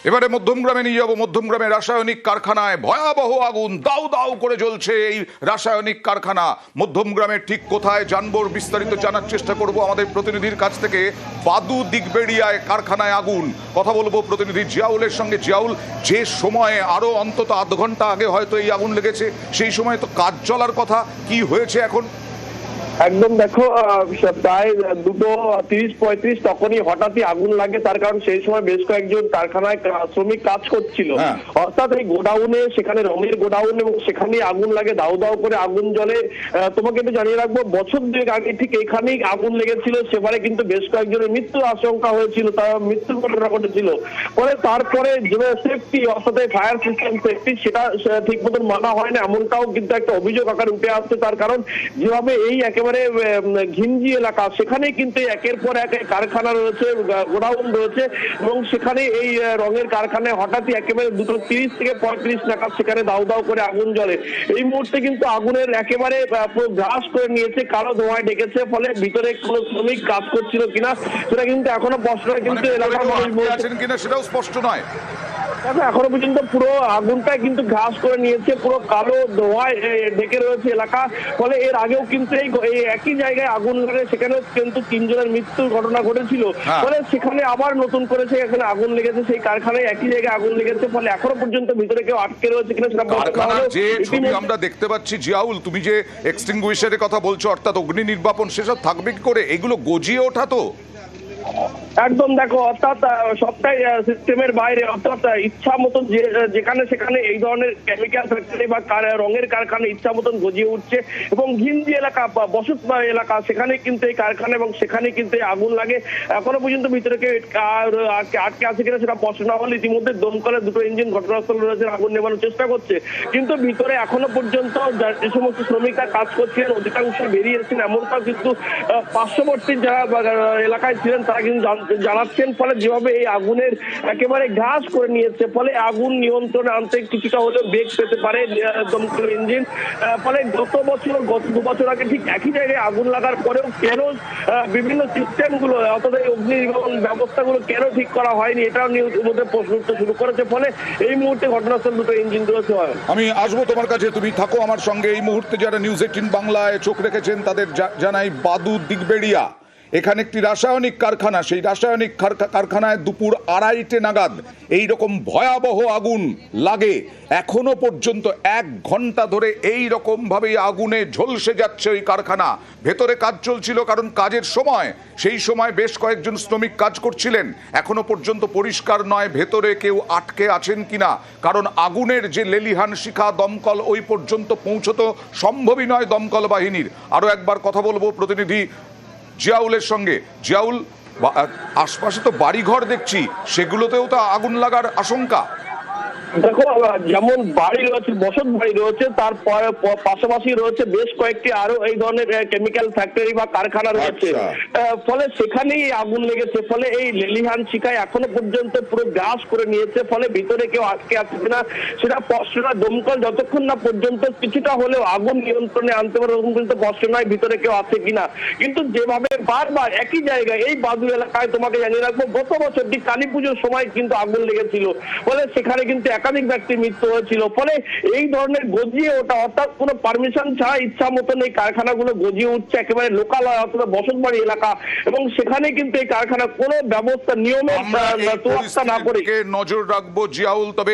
এবারে মধ্যমগ্রামে নিয়ে যাব। মধ্যমগ্রামে রাসায়নিক কারখানায় ভয়াবহ আগুন, দাউ দাউ করে জ্বলছে এই রাসায়নিক কারখানা। মধ্যমগ্রামের ঠিক কোথায় জানবো, বিস্তারিত জানার চেষ্টা করব আমাদের প্রতিনিধির কাছ থেকে। বাদু দিগবেড়িয়ায় কারখানায় আগুন, কথা বলবো প্রতিনিধি জিয়াউলের সঙ্গে। জিয়াউল, যে সময়ে আরো অন্তত আধ ঘন্টা আগে হয়তো এই আগুন লেগেছে, সেই সময় তো কাজ চলার কথা, কি হয়েছে এখন? একদম দেখো, প্রায় 2:30-35 তখনই হঠাৎই আগুন লাগে। তার কারণ সেই সময় বেশ কয়েকজন কারখানায় শ্রমিক কাজ করছিল, অর্থাৎ এই গোডাউনে, সেখানে রঙের গোডাউন, এবং সেখানে আগুন লাগে, দাউ দাউ করে আগুন জ্বলে। তোমাকে একটু জানিয়ে রাখবো, বছর দুয়েক আগে ঠিক এখানেই আগুন লেগেছিল। সেবারে কিন্তু বেশ কয়েকজনের মৃত্যুর আশঙ্কা হয়েছিল, তার মৃত্যুর ঘটনা ঘটেছিল। পরে তারপরে যে সেফটি, অর্থাৎ ফায়ার সিস্টেম সেফটি, সেটা ঠিক মতন মানা হয় না, এমনটাও কিন্তু একটা অভিযোগ আকারে উঠে আসছে। তার কারণ যেভাবে এই একেবারে ঘিঞ্জি এলাকা, সেখানে কিন্তু একের পর এক কারখানা রয়েছে, গোডাউন রয়েছে, এবং সেখানে এই রঙের কারখানায় হঠাৎই একেবারে 2:30 থেকে 35 নাগাদ সেখানে দাউ দাউ করে আগুন জ্বলে। এই মুহূর্তে কিন্তু আগুনের একেবারে গ্রাস করে নিয়েছে, কালো ধোঁয়ায় ডেকেছে। ফলে ভিতরে কোনো শ্রমিক কাজ করছিল কিনা সেটা কিন্তু এখনো স্পষ্ট নয়, কিন্তু এলাকার মানুষ বলছেন কিনা সেটাও স্পষ্ট নয়। এখনো পর্যন্ত পুরো আগুনটাই কিন্তু ঘাস করে নিয়েছে, পুরো কালো ধোঁয়ায় ঢেকে রয়েছে এলাকা। ফলে এর আগেও কিন্তু এই একই জায়গায় আগুন লাগে, সেখানেও কিন্তু 3 জনের মৃত্যুর ঘটনা ঘটেছিল। ফলে সেখানে আবার নতুন করে এখানে আগুন লেগেছে, সেই কারখানায় একই জায়গায় আগুন লেগেছে। ফলে এখনো পর্যন্ত ভিতরে কেউ আটকে রয়েছে কিনা সেটা যে ছবি আমরা দেখতে পাচ্ছি। জিয়াউল, তুমি যে এক্সটিংগুইশারের কথা বলছো, অর্থাৎ অগ্নি নির্বাপন, সেসব থাকবে কি করে? এগুলো গজিয়ে ওঠা তো একদম দেখো, অর্থাৎ সবটাই সিস্টেমের বাইরে, অর্থাৎ ইচ্ছা মতন যেখানে সেখানে এই ধরনের কেমিক্যাল ফ্যাক্টরি বা রঙের কারখানা ইচ্ছা মতন গজিয়ে উঠছে। এবং ঘিঞ্জি এলাকা বা বসত এলাকা, সেখানে কিন্তু এই কারখানা, এবং সেখানে কিন্তু আগুন লাগে। এখনো পর্যন্ত ভিতরে কেউ আটকে আছে কিনা সেটা স্পষ্ট না হলে ইতিমধ্যে দমকলের 2টো ইঞ্জিন ঘটনাস্থলে রয়েছে, আগুন নেভানোর চেষ্টা করছে। কিন্তু ভিতরে এখনো পর্যন্ত যে সমস্ত শ্রমিকরা কাজ করছিলেন অধিকাংশ বেরিয়েছেন, এমনটাও কিন্তু পার্শ্ববর্তী যারা এলাকায় ছিলেন তারা কিন্তু জানাচ্ছেন। ফলে যেভাবে এই আগুনের একেবারে ঘাস করে নিয়েছে, ফলে আগুন নিয়ন্ত্রণে আনতে কিছুটা হলেও বেগ পেতে পারে দমকল ইঞ্জিন। ফলে গত 2 বছর আগে ঠিক একই জায়গায় আগুন লাগার পরেও কেন বিভিন্ন সিস্টেমগুলো, অর্থাৎ এই অগ্নি নির্বাপন ব্যবস্থাগুলো কেন ঠিক করা হয়নি, এটাও নিউজের মধ্যে প্রশ্ন উঠতে শুরু করেছে। ফলে এই মুহূর্তে ঘটনাস্থল 2টো ইঞ্জিন রয়েছে। আমি আসবো তোমার কাছে, তুমি থাকো আমার সঙ্গে। এই মুহূর্তে যারা নিউজ 18 বাংলায় চোখ রেখেছেন তাদের জানাই, বাদু দিগবেড়িয়া এখানে একটি রাসায়নিক কারখানা। সেই রাসায়নিক কারখানায় দুপুর 2:30 নাগাদ এইরকম ভয়াবহ আগুন লাগে। এখনো পর্যন্ত 1 ঘন্টা ধরে এই রকম ভাবে আগুনে ঝলসে যাচ্ছে ওই কারখানা। ভেতরে কাজ চলছিল, কারণ কাজের সময়, সেই সময় বেশ কয়েকজন শ্রমিক কাজ করছিলেন। এখনো পর্যন্ত পরিষ্কার নয় ভেতরে কেউ আটকে আছেন কিনা, কারণ আগুনের যে লেলিহান শিখা, দমকল ওই পর্যন্ত পৌঁছতো সম্ভবই নয় দমকল বাহিনীর। আরো একবার কথা বলবো প্রতিনিধি জিয়াউলের সঙ্গে। জিয়াউল, আশপাশে তো বাড়িঘর দেখছি, সেগুলোতেও তো আগুন লাগার আশঙ্কা। দেখো, যেমন বাড়ি রয়েছে, বসত বাড়ি রয়েছে, তার পাশাপাশি রয়েছে বেশ কয়েকটি আরো এই ধরনের কেমিক্যাল ফ্যাক্টরি বা কারখানা রয়েছে। ফলে সেখানেই আগুন লেগেছে। ফলে এই লেলিহান শিখায় এখনো পর্যন্ত পুরো গ্রাস করে নিয়েছে। ফলে ভিতরে কেউ আটকে আছে কিনা সেটা স্পষ্ট নয়। দমকল যতক্ষণ না পর্যন্ত কিছুটা হলেও আগুন নিয়ন্ত্রণে আনতে পারে ততক্ষণ পর্যন্ত স্পষ্ট নয় ভিতরে কেউ আছে কিনা। কিন্তু যেভাবে বারবার একই জায়গায় এই বাদু এলাকায়, তোমাকে জানিয়ে রাখবো, গত বছর ঠিক কালী পুজোর সময় কিন্তু আগুন লেগেছিল। ফলে সেখানে কিন্তু একাধিক ব্যক্তির মৃত্যু হয়েছিল। ফলে এই ধরনের গজিয়ে ওঠা, অর্থাৎ কোনো পারমিশন ছাড়া ইচ্ছা মতন এই কারখানাগুলো গজিয়ে উঠছে একেবারে লোকালয়, অথবা বসতবাড়ি এলাকা, এবং সেখানে কিন্তু এই কারখানা কোনো ব্যবস্থা, নিয়মের তোয়াক্কা না করে নজর রাখবো জিয়াউল। তবে